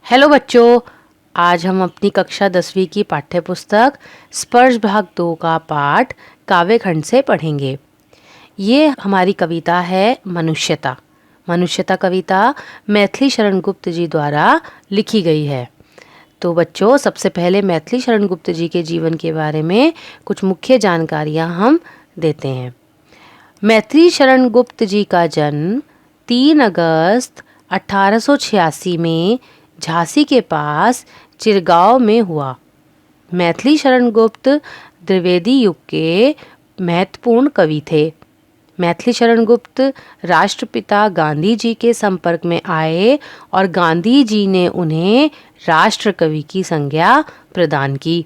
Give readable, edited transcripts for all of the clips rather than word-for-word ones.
Hello बच्चों, आज हम अपनी कक्षा 10वीं की पाठ्य पुस्तक स्पर्श भाग 2 का पाठ काव्यखंड से पढ़ेंगे। ये हमारी कविता है मनुष्यता। मनुष्यता कविता मैथिली शरण गुप्त जी द्वारा लिखी गई है। तो बच्चों, सबसे पहले मैथिली शरण गुप्त जी के जीवन के बारे में कुछ मुख्य जानकारियाँ हम देते हैं। मैथिली शरण गुप्त जी का जन्म 3 अगस्त 1886 में झांसी के पास चिरगांव में हुआ। मैथिली शरण गुप्त द्विवेदी युग के महत्वपूर्ण कवि थे। मैथिली शरण गुप्त राष्ट्रपिता गांधी जी के संपर्क में आए और गांधी जी ने उन्हें राष्ट्र कवि की संज्ञा प्रदान की।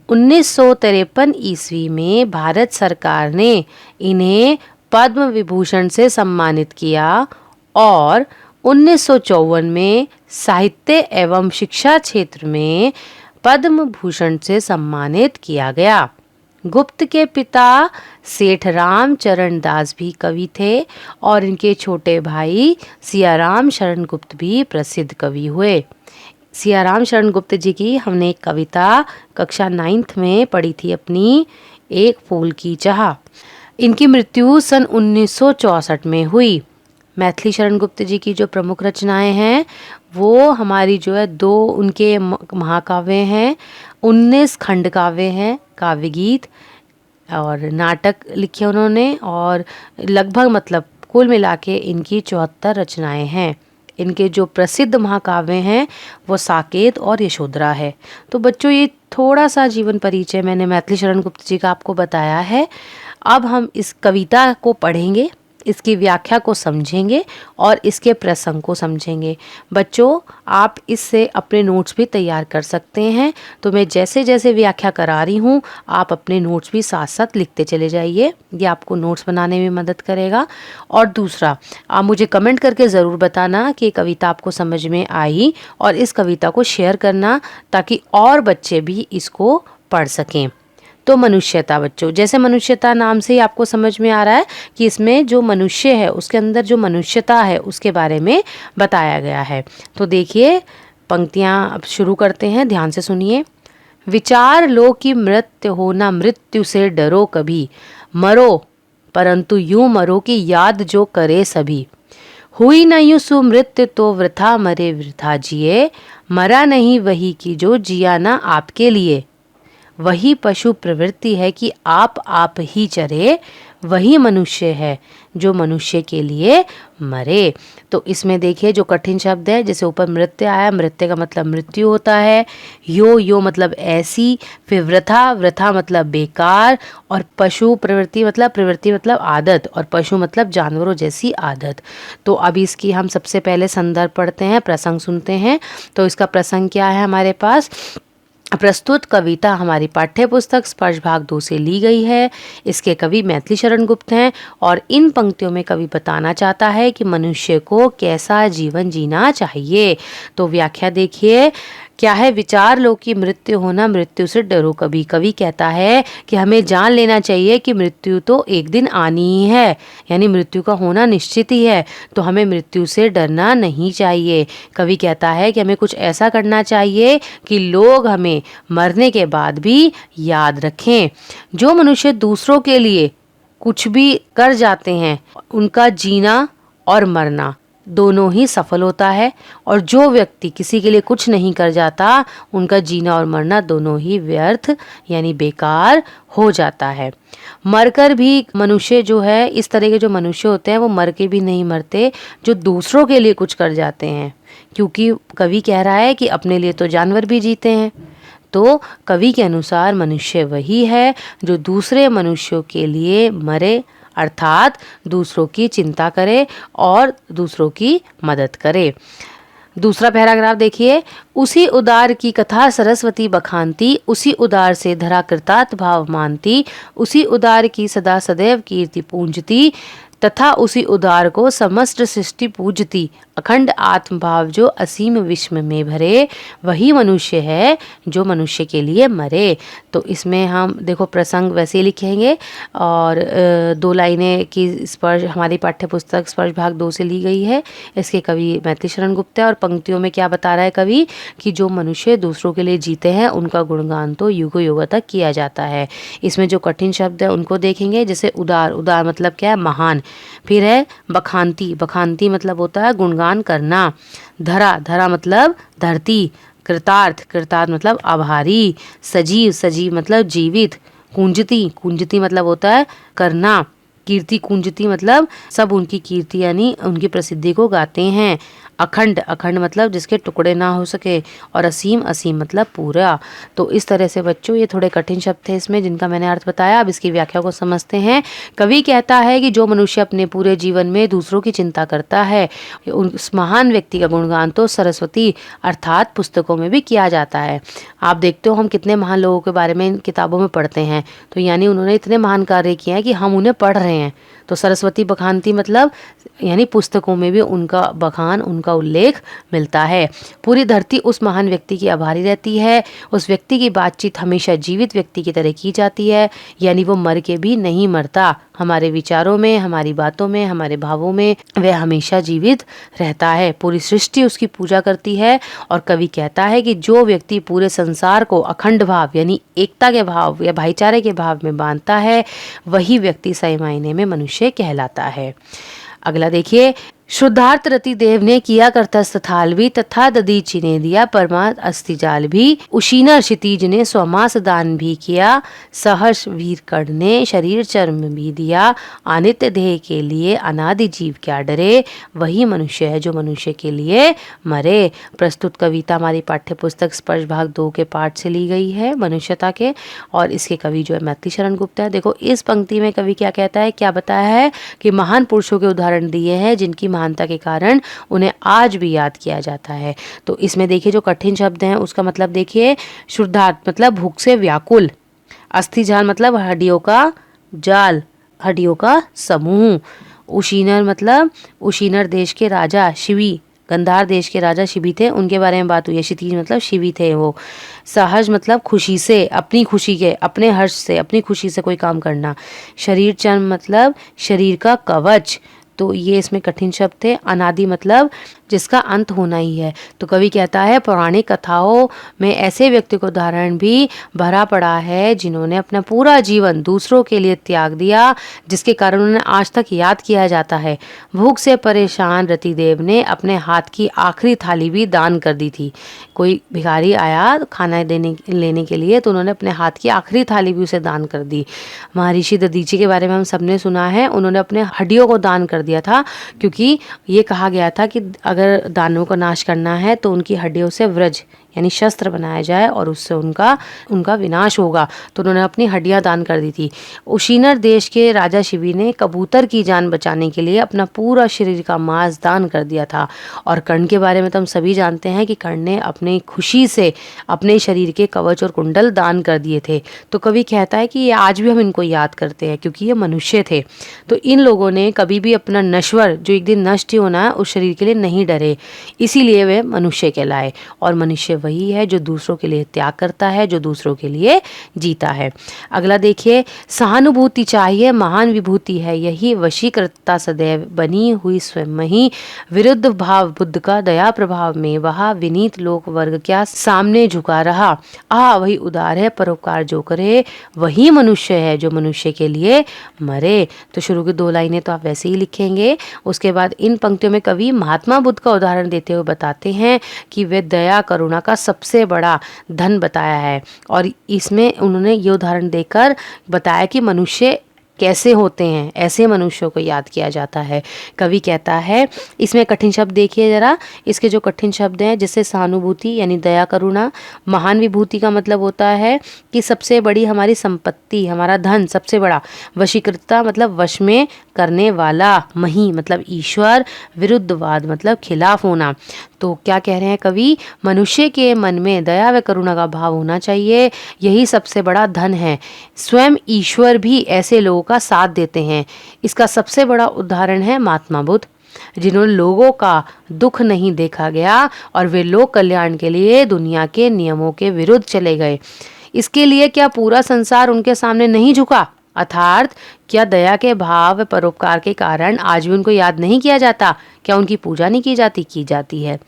1953 ईस्वी में भारत सरकार ने इन्हें पद्म विभूषण से सम्मानित किया और 1954 में साहित्य एवं शिक्षा क्षेत्र में पद्म भूषण से सम्मानित किया गया। गुप्त के पिता सेठ रामचरण दास भी कवि थे और इनके छोटे भाई सियाराम शरण गुप्त भी प्रसिद्ध कवि हुए। सियाराम शरण गुप्त जी की हमने एक कविता कक्षा 9th में पढ़ी थी अपनी, एक फूल की चाह। इनकी मृत्यु सन 1964 में हुई। मैथिली शरण गुप्त जी की जो प्रमुख रचनाएं हैं वो हमारी जो है 2 उनके महाकाव्य हैं, 19 खंड काव्य हैं, काव्य गीत और नाटक लिखे उन्होंने, और लगभग मतलब कुल मिला के इनकी 74 रचनाएं हैं। इनके जो प्रसिद्ध महाकाव्य हैं वो साकेत और यशोधरा है। तो बच्चों, ये थोड़ा सा जीवन परिचय मैंने मैथिली शरण गुप्त जी का आपको बताया है। अब हम इस कविता को पढ़ेंगे, इसकी व्याख्या को समझेंगे और इसके प्रसंग को समझेंगे। बच्चों, आप इससे अपने नोट्स भी तैयार कर सकते हैं। तो मैं जैसे जैसे व्याख्या करा रही हूँ आप अपने नोट्स भी साथ साथ लिखते चले जाइए। ये आपको नोट्स बनाने में मदद करेगा। और दूसरा, आप मुझे कमेंट करके ज़रूर बताना कि कविता आपको समझ में आई और इस कविता को शेयर करना ताकि और बच्चे भी इसको पढ़ सकें। तो मनुष्यता बच्चों, जैसे मनुष्यता नाम से ही आपको समझ में आ रहा है कि इसमें जो मनुष्य है उसके अंदर जो मनुष्यता है उसके बारे में बताया गया है। तो देखिए, पंक्तियां अब शुरू करते हैं, ध्यान से सुनिए। विचार लो कि मृत्यु हो ना मृत्यु से डरो कभी, मरो परंतु यूं मरो कि याद जो करे सभी। हुई न यूं सुमृत्यु तो वृथा मरे वृथा जिए, मरा नहीं वही कि जो जिया ना आपके लिए। वही पशु प्रवृत्ति है कि आप ही चरे, वही मनुष्य है जो मनुष्य के लिए मरे। तो इसमें देखिए जो कठिन शब्द है, जैसे ऊपर मृत्यु आया, मृत्यु का मतलब मृत्यु होता है, यो मतलब ऐसी, फिर वृथा, वृथा मतलब बेकार, और पशु प्रवृत्ति मतलब आदत, और पशु मतलब जानवरों जैसी आदत। तो अब इसकी हम सबसे पहले संदर्भ पढ़ते हैं, प्रसंग सुनते हैं। तो इसका प्रसंग क्या है हमारे पास? प्रस्तुत कविता हमारी पाठ्य पुस्तक स्पर्श भाग 2 से ली गई है। इसके कवि मैथिली शरण गुप्त हैं और इन पंक्तियों में कवि बताना चाहता है कि मनुष्य को कैसा जीवन जीना चाहिए। तो व्याख्या देखिए क्या है। विचार लो कि मृत्यु होना मृत्यु से डरो कभी। कवि कहता है कि हमें जान लेना चाहिए कि मृत्यु तो एक दिन आनी ही है, यानी मृत्यु का होना निश्चित ही है, तो हमें मृत्यु से डरना नहीं चाहिए। कवि कहता है कि हमें कुछ ऐसा करना चाहिए कि लोग हमें मरने के बाद भी याद रखें। जो मनुष्य दूसरों के लिए कुछ भी कर जाते हैं उनका जीना और मरना दोनों ही सफल होता है, और जो व्यक्ति किसी के लिए कुछ नहीं कर जाता उनका जीना और मरना दोनों ही व्यर्थ यानी बेकार हो जाता है। मरकर भी मनुष्य जो है, इस तरह के जो मनुष्य होते हैं वो मर के भी नहीं मरते जो दूसरों के लिए कुछ कर जाते हैं, क्योंकि कवि कह रहा है कि अपने लिए तो जानवर भी जीते हैं। तो कवि के अनुसार मनुष्य वही है जो दूसरे मनुष्यों के लिए मरे, अर्थात दूसरों की चिंता करे और दूसरों की मदद करे। दूसरा पैराग्राफ देखिए। उसी उदार की कथा सरस्वती बखानती, उसी उदार से धरा कृतार्थ भाव मानती, उसी उदार की सदा सदैव कीर्ति पूंजती, तथा उसी उदार को समस्त सृष्टि पूजती। अखंड आत्मभाव जो असीम विश्व में भरे, वही मनुष्य है जो मनुष्य के लिए मरे। तो इसमें हम देखो प्रसंग वैसे लिखेंगे और 2 लाइनें की स्पर्श हमारी पाठ्य पुस्तक स्पर्श भाग 2 से ली गई है। इसके कवि मैथिली शरण गुप्ता है और पंक्तियों में क्या बता रहा है कवि कि जो मनुष्य दूसरों के लिए जीते हैं उनका गुणगान तो युगों युगों तक किया जाता है। इसमें जो कठिन शब्द है उनको देखेंगे, जैसे उदार, उदार मतलब क्या है, महान। फिर है बखानती, बखानती मतलब होता है गुणगान करना। धरा, धरा मतलब धरती। कृतार्थ, कृतार्थ मतलब आभारी। सजीव, सजीव मतलब जीवित। कुंजती, कुंजती मतलब होता है करना। कीर्ति कुंजती मतलब सब उनकी कीर्ति यानी उनकी प्रसिद्धि को गाते हैं। अखंड, अखंड मतलब जिसके टुकड़े ना हो सके। और असीम, असीम मतलब पूरा। तो इस तरह से बच्चों ये थोड़े कठिन शब्द थे इसमें जिनका मैंने अर्थ बताया। अब इसकी व्याख्या को समझते हैं। कवि कहता है कि जो मनुष्य अपने पूरे जीवन में दूसरों की चिंता करता है, उस महान व्यक्ति का गुणगान तो सरस्वती अर्थात पुस्तकों में भी किया जाता है। आप देखते हो हम कितने महान लोगों के बारे में इन किताबों में पढ़ते हैं, तो यानी उन्होंने इतने महान कार्य किए हैं कि हम उन्हें पढ़ रहे हैं। तो सरस्वती बखानती मतलब यानी पुस्तकों में भी उनका बखान, उनका उल्लेख मिलता है। पूरी धरती उस महान व्यक्ति की आभारी रहती है। उस व्यक्ति की बातचीत हमेशा जीवित व्यक्ति की तरह की जाती है, यानी वो मर के भी नहीं मरता। हमारे विचारों में, हमारी बातों में, हमारे भावों में वह हमेशा जीवित रहता है। पूरी सृष्टि उसकी पूजा करती है। और कवि कहता है कि जो व्यक्ति पूरे संसार को अखंड भाव यानी एकता के भाव या भाईचारे के भाव में बांधता है, वही व्यक्ति सही मायने में मनुष्य कहलाता है। अगला देखिए, शुद्धार्थ रति देव ने किया करतस्त थाल भी, तथा ददीची ने दिया परमार्थ अस्थिजाल भी। उशीना क्षितिज ने स्वमास दान भी किया, सहर्ष वीर कर्ण ने शरीर चर्म भी दिया। अनित्य देह के लिए अनादि जीव क्या डरे, वही मनुष्य है जो मनुष्य के लिए मरे। प्रस्तुत कविता हमारी पाठ्य पुस्तक स्पर्श भाग 2 के पाठ से ली गई है, मनुष्यता के, और इसके कवि जो है मैथिली शरण गुप्ता है। देखो इस पंक्ति में कवि क्या कहता है, क्या बताया है कि महान पुरुषों के उदाहरण दिए हैं जिनकी महानता के कारण उन्हें आज भी याद किया जाता है। तो इसमें देखिए जो कठिन शब्द हैं उसका मतलब देखिए, शुद्धार्थ मतलब भूख से व्याकुल। अस्थिजाल मतलब हड्डियों का जाल, हड्डियों का समूह। उशीनर मतलब उशीनर देश के राजा शिवी, गंधार देश के राजा शिवी थे, उनके बारे में बात हुई है। क्षितिज मतलब शिवी थे वो। सहज मतलब खुशी से, अपनी खुशी के, अपने हर्ष से, अपनी खुशी से कोई काम करना। शरीर चर्म मतलब शरीर का कवच। तो ये इसमें कठिन शब्द थे। अनादि मतलब जिसका अंत होना ही है। तो कवि कहता है पौराणिक कथाओं में ऐसे व्यक्ति को उदाहरण भी भरा पड़ा है जिन्होंने अपना पूरा जीवन दूसरों के लिए त्याग दिया, जिसके कारण उन्हें आज तक याद किया जाता है। भूख से परेशान रतिदेव ने अपने हाथ की आखिरी थाली भी दान कर दी थी। कोई भिखारी आया खाना लेने के लिए, तो उन्होंने अपने हाथ की आखिरी थाली भी उसे दान कर दी। महर्षि दधीचि के बारे में हम सबने सुना है, उन्होंने अपने हड्डियों को दान कर दिया था, क्योंकि ये कहा गया था कि अगर दानवों का नाश करना है तो उनकी हड्डियों से वज्र यानी शस्त्र बनाया जाए और उससे उनका विनाश होगा। तो उन्होंने अपनी हड्डियां दान कर दी थी। उशीनर देश के राजा शिवी ने कबूतर की जान बचाने के लिए अपना पूरा शरीर का मांस दान कर दिया था। और कर्ण के बारे में तो हम सभी जानते हैं कि कर्ण ने अपनी खुशी से अपने शरीर के कवच और कुंडल दान कर दिए थे। तो कवि कहता है कि ये आज भी हम इनको याद करते हैं क्योंकि ये मनुष्य थे। तो इन लोगों ने कभी भी अपना नश्वर जो एक दिन नष्ट ही होना है उस शरीर के लिए नहीं डरे, इसीलिए वे मनुष्य कहलाए। और मनुष्य वही है जो दूसरों के लिए त्याग करता है, जो दूसरों के लिए जीता है। अगला देखिए, सहानुभूति चाहिए महान विभूति है यही, वशीकृतता सदैव बनी हुई स्वयं ही। विरुद्ध भाव बुद्ध का दया प्रभाव में वहा, विनीत लोक वर्ग क्या सामने झुका रहा। वही उदार है परोपकार जो करे, वही मनुष्य है जो मनुष्य के लिए मरे। तो शुरू की 2 लाइनें तो आप वैसे ही लिखेंगे। उसके बाद इन पंक्तियों में कवि महात्मा बुद्ध का उदाहरण देते हुए बताते हैं कि वे दया करुणा का सबसे बड़ा धन बताया है। और इसमें उन्होंने ये उदाहरण देकर बताया कि मनुष्य कैसे होते हैं, ऐसे मनुष्यों को याद किया जाता है। कवि कहता है, इसमें कठिन शब्द देखिए जरा, इसके जो कठिन शब्द हैं, जैसे सहानुभूति यानी दया करुणा। महान विभूति का मतलब होता है कि सबसे बड़ी हमारी संपत्ति, हमारा धन सबसे बड़ा। वशीकृतता मतलब वश में करने वाला। मही मतलब ईश्वर। विरुद्धवाद मतलब खिलाफ होना। तो तो क्या कह रहे हैं कवि, मनुष्य के मन में दया व करुणा का भाव होना चाहिए, यही सबसे बड़ा धन है। स्वयं ईश्वर भी ऐसे लोगों का साथ देते हैं। इसका सबसे बड़ा उदाहरण है महात्मा बुद्ध, जिन्होंने लोगों का दुख नहीं देखा गया और वे लोक कल्याण के लिए दुनिया के नियमों के विरुद्ध चले गए। इसके लिए क्या पूरा संसार उनके सामने नहीं झुका? अर्थात क्या दया के भाव परोपकार के कारण आज भी उनको याद नहीं किया जाता? क्या उनकी पूजा नहीं की जाती? की जाती है।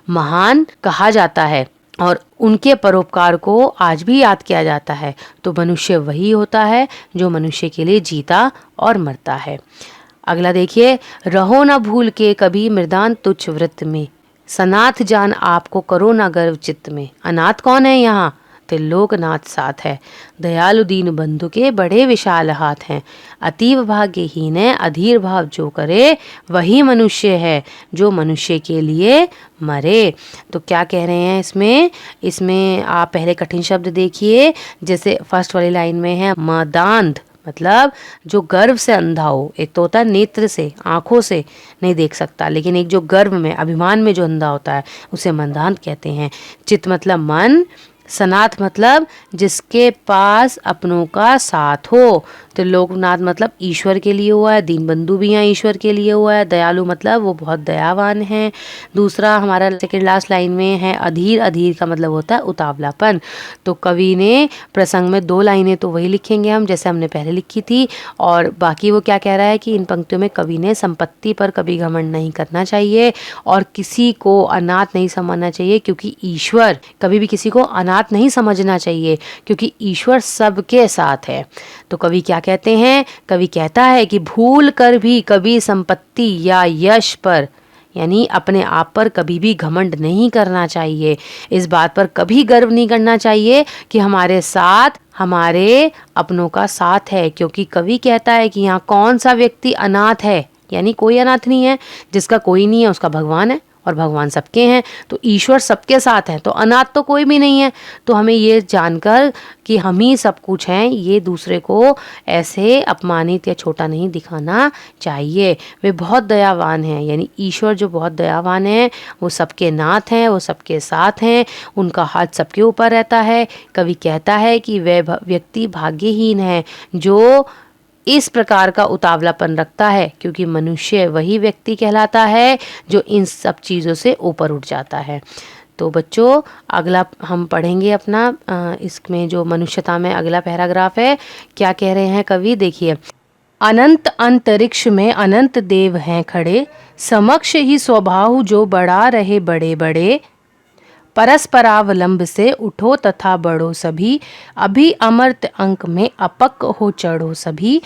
महान कहा जाता है और उनके परोपकार को आज भी याद किया जाता है। तो मनुष्य वही होता है जो मनुष्य के लिए जीता और मरता है। अगला देखिए, रहो ना भूल के कभी मृदान तुच्छ व्रत में, सनाथ जान आपको करो ना गर्व चित्त में। अनाथ कौन है यहाँ? त्रिलोकनाथ साथ है, दयालु दीन बंधु के बड़े विशाल हाथ हैं। अतीव भाग्यहीन है अधीर भाव जो करे, वही मनुष्य है जो मनुष्य के लिए मरे। तो क्या कह रहे हैं इसमें आप पहले कठिन शब्द देखिए। जैसे फर्स्ट वाली लाइन में है मदांध, मतलब जो गर्व से अंधा हो। एक तो होता है नेत्र से, आंखों से नहीं देख सकता, लेकिन एक जो गर्व में अभिमान में जो अंधा होता है उसे मंदांध कहते हैं। चित्त मतलब मन, सनाथ मतलब जिसके पास अपनों का साथ हो। तो लोकनाथ मतलब ईश्वर के लिए हुआ है, दीन बंधु भी यहाँ ईश्वर के लिए हुआ है। दयालु मतलब वो बहुत दयावान है। दूसरा हमारा सेकंड लास्ट लाइन में है अधीर, अधीर का मतलब होता है उतावलापन। तो कवि ने प्रसंग में 2 लाइनें तो वही लिखेंगे हम जैसे हमने पहले लिखी थी, और बाकी वो क्या कह रहा है कि इन पंक्तियों में कवि ने संपत्ति पर कभी घमंड नहीं करना चाहिए और किसी को अनाथ नहीं समझना चाहिए, क्योंकि ईश्वर कभी भी किसी को अनाथ नहीं समझना चाहिए, क्योंकि ईश्वर सबके साथ है। तो कवि क्या कहते हैं? कवि कहता है कि भूल कर भी कभी संपत्ति या यश पर, यानी अपने आप पर कभी भी घमंड नहीं करना चाहिए। इस बात पर कभी गर्व नहीं करना चाहिए कि हमारे साथ हमारे अपनों का साथ है, क्योंकि कवि कहता है कि यहाँ कौन सा व्यक्ति अनाथ है, यानी कोई अनाथ नहीं है। जिसका कोई नहीं है उसका भगवान है, और भगवान सबके हैं, तो ईश्वर सबके साथ है, तो अनाथ तो कोई भी नहीं है। तो हमें ये जानकर कि हम ही सब कुछ हैं, ये दूसरे को ऐसे अपमानित या छोटा नहीं दिखाना चाहिए। वे बहुत दयावान हैं, यानी ईश्वर जो बहुत दयावान है, वो सबके नाथ हैं, वो सबके साथ हैं, उनका हाथ सबके ऊपर रहता है। कवि कहता है कि वह व्यक्ति भाग्यहीन है जो इस प्रकार का उतावलापन रखता है, क्योंकि मनुष्य वही व्यक्ति कहलाता है जो इन सब चीज़ों से ऊपर उठ जाता है। तो बच्चों अगला हम पढ़ेंगे अपना इसमें जो मनुष्यता में अगला पैराग्राफ है। क्या कह रहे हैं कवि, देखिए। अनंत अंतरिक्ष में अनंत देव हैं खड़े, समक्ष ही स्वभाव जो बढ़ा रहे बड़े बड़े। परस्परावलंब से उठो तथा बढ़ो सभी, अभी अमर्त अंक में अपक हो चढ़ो सभी।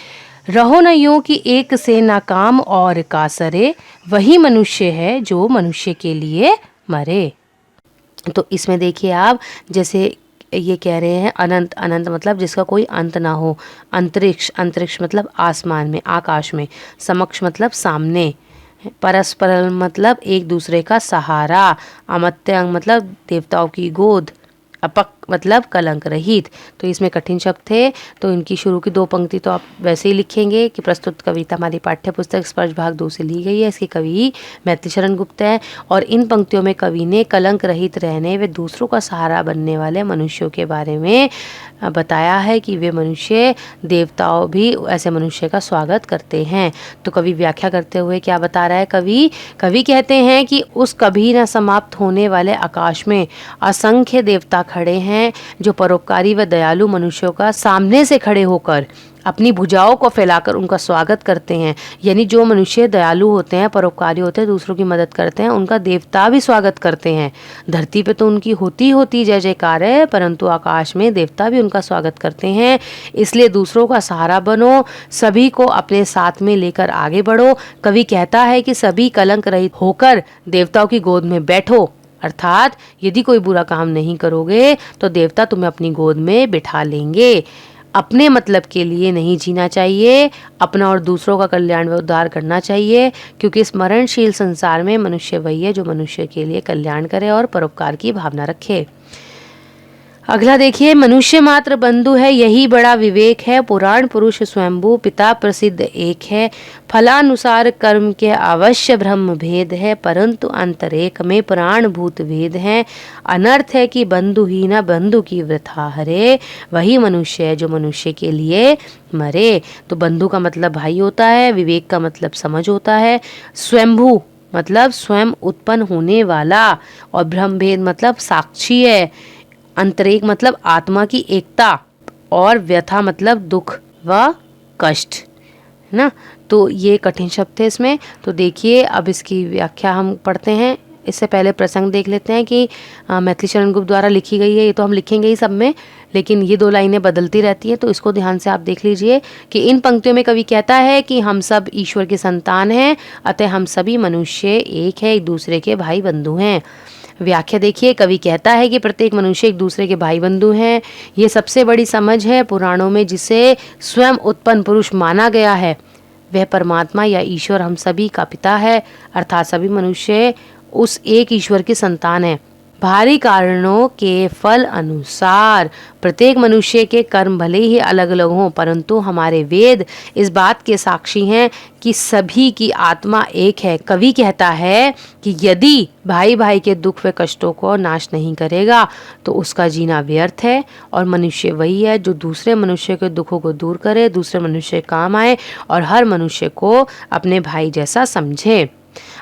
रहो न यूं कि एक से ना काम और का सरे, वही मनुष्य है जो मनुष्य के लिए मरे। तो इसमें देखिए आप, जैसे ये कह रहे हैं अनंत, अनंत मतलब जिसका कोई अंत ना हो। अंतरिक्ष, अंतरिक्ष मतलब आसमान में, आकाश में। समक्ष मतलब सामने। परस्पर मतलब एक दूसरे का सहारा। अमर्त्य अंग मतलब देवताओं की गोद। अपक मतलब कलंक रहित। तो इसमें कठिन शब्द थे, तो इनकी शुरू की 2 पंक्ति तो आप वैसे ही लिखेंगे कि प्रस्तुत कविता हमारी पाठ्य पुस्तक स्पर्श भाग 2 से ली गई है। इसके कवि मैथिली शरण गुप्त है, और इन पंक्तियों में कवि ने कलंक रहित रहने व दूसरों का सहारा बनने वाले मनुष्यों के बारे में बताया है कि वे मनुष्य, देवताओं भी ऐसे मनुष्य का स्वागत करते हैं। तो कवि व्याख्या करते हुए क्या बता रहा है कवि कहते हैं कि उस कभी न समाप्त होने वाले आकाश में असंख्य देवता खड़े हैं, जो परोपकारी व दयालु मनुष्यों का सामने से खड़े होकर अपनी भुजाओं को फैलाकर उनका स्वागत करते हैं। यानी जो मनुष्य दयालु होते हैं, परोपकारी होते हैं, दूसरों की मदद करते हैं, उनका देवता भी स्वागत करते हैं। धरती पे तो उनकी होती जय जयकार है, परंतु आकाश में देवता भी उनका स्वागत करते हैं। इसलिए दूसरों का सहारा बनो, सभी को अपने साथ में लेकर आगे बढ़ो। कवि कहता है कि सभी कलंक रहित होकर देवताओं की गोद में बैठो, अर्थात यदि कोई बुरा काम नहीं करोगे तो देवता तुम्हें अपनी गोद में बिठा लेंगे। अपने मतलब के लिए नहीं जीना चाहिए, अपना और दूसरों का कल्याण व उद्धार करना चाहिए, क्योंकि इस मरणशील संसार में मनुष्य वही है जो मनुष्य के लिए कल्याण करे और परोपकार की भावना रखे। अगला देखिए, मनुष्य मात्र बंधु है यही बड़ा विवेक है। पुराण पुरुष स्वयंभू पिता प्रसिद्ध एक है। फलानुसार कर्म के अवश्य ब्रह्म भेद है, परंतु अंतरेक में प्राण भूत भेद है। अनर्थ है कि बंधु ही न बंधु की वृथा हरे, वही मनुष्य है जो मनुष्य के लिए मरे। तो बंधु का मतलब भाई होता है, विवेक का मतलब समझ होता है, स्वयंभू मतलब स्वयं उत्पन्न होने वाला, और ब्रह्म भेद मतलब साक्षी है, अंतरेक मतलब आत्मा की एकता, और व्यथा मतलब दुख व कष्ट, है ना। तो ये कठिन शब्द थे इसमें। तो देखिए अब इसकी व्याख्या हम पढ़ते हैं। इससे पहले प्रसंग देख लेते हैं कि मैथिली शरण गुप्त द्वारा लिखी गई है। ये तो हम लिखेंगे ही सब में, लेकिन ये 2 लाइनें बदलती रहती हैं, तो इसको ध्यान से आप देख लीजिए कि इन पंक्तियों में कवि कहता है कि हम सब ईश्वर के संतान हैं, अतः हम सभी मनुष्य एक है, एक दूसरे के भाई बंधु हैं। व्याख्या देखिए, कवि कहता है कि प्रत्येक मनुष्य एक दूसरे के भाई बंधु हैं। ये सबसे बड़ी समझ है पुराणों में। जिसे स्वयं उत्पन्न पुरुष माना गया है वह परमात्मा या ईश्वर हम सभी का पिता है, अर्थात सभी मनुष्य उस एक ईश्वर की संतान है। भारी कारणों के फल अनुसार प्रत्येक मनुष्य के कर्म भले ही अलग अलग हों, परंतु हमारे वेद इस बात के साक्षी हैं कि सभी की आत्मा एक है। कवि कहता है कि यदि भाई भाई के दुख व कष्टों को नाश नहीं करेगा तो उसका जीना व्यर्थ है, और मनुष्य वही है जो दूसरे मनुष्य के दुखों को दूर करे, दूसरे मनुष्य काम आए और हर मनुष्य को अपने भाई जैसा समझे।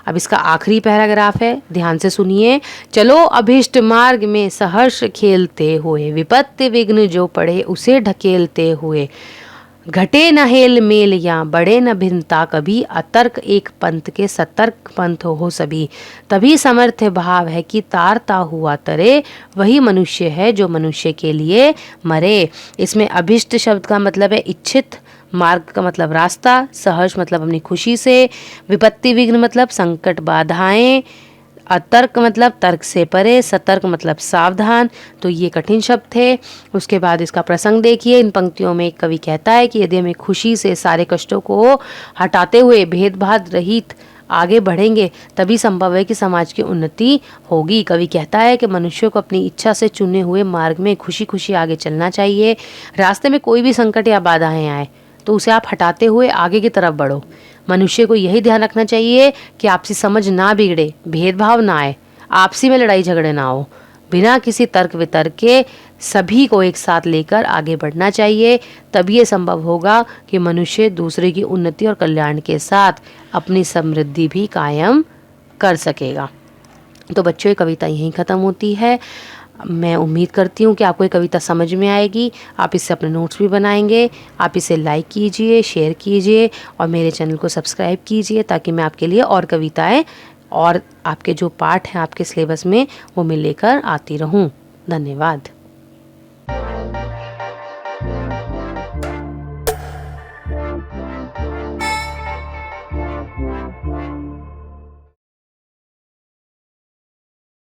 अब इसका आखिरी पैराग्राफ है, ध्यान से सुनिए। चलो अभिष्ट मार्ग में सहर्ष खेलते हुए, विपत्ति विघ्न जो पड़े उसे ढकेलते हुए, घटे न हेल मेल या बड़े न भिन्नता कभी, अतर्क एक पंथ के सतर्क पंथ हो सभी। तभी समर्थ भाव है कि तारता हुआ तरे, वही मनुष्य है जो मनुष्य के लिए मरे। इसमें अभिष्ट शब्द का मतलब है इच्छित, मार्ग का मतलब रास्ता, सहर्ष मतलब अपनी खुशी से, विपत्ति विघ्न मतलब संकट बाधाएं, अतर्क मतलब तर्क से परे, सतर्क मतलब सावधान। तो ये कठिन शब्द थे। उसके बाद इसका प्रसंग देखिए। इन पंक्तियों में एक कवि कहता है कि यदि हमें खुशी से सारे कष्टों को हटाते हुए भेदभाव रहित आगे बढ़ेंगे तभी संभव है कि समाज की उन्नति होगी। कवि कहता है कि मनुष्य को अपनी इच्छा से चुने हुए मार्ग में खुशी खुशी आगे चलना चाहिए। रास्ते में कोई भी संकट या बाधाएं आए तो उसे आप हटाते हुए आगे की तरफ बढ़ो। मनुष्य को यही ध्यान रखना चाहिए कि आपसी समझ ना बिगड़े, भेदभाव ना आए, आपसी में लड़ाई झगड़े ना हो। बिना किसी तर्क वितर्क के सभी को एक साथ लेकर आगे बढ़ना चाहिए। तभी ये संभव होगा कि मनुष्य दूसरे की उन्नति और कल्याण के साथ अपनी समृद्धि भी कायम कर सकेगा। तो बच्चों, ये कविता यहीं ख़त्म होती है। मैं उम्मीद करती हूँ कि आपको ये कविता समझ में आएगी। आप इससे अपने नोट्स भी बनाएंगे। आप इसे लाइक कीजिए, शेयर कीजिए और मेरे चैनल को सब्सक्राइब कीजिए ताकि मैं आपके लिए और कविताएं और आपके जो पाठ हैं आपके सिलेबस में वो मैं लेकर आती रहूँ। धन्यवाद।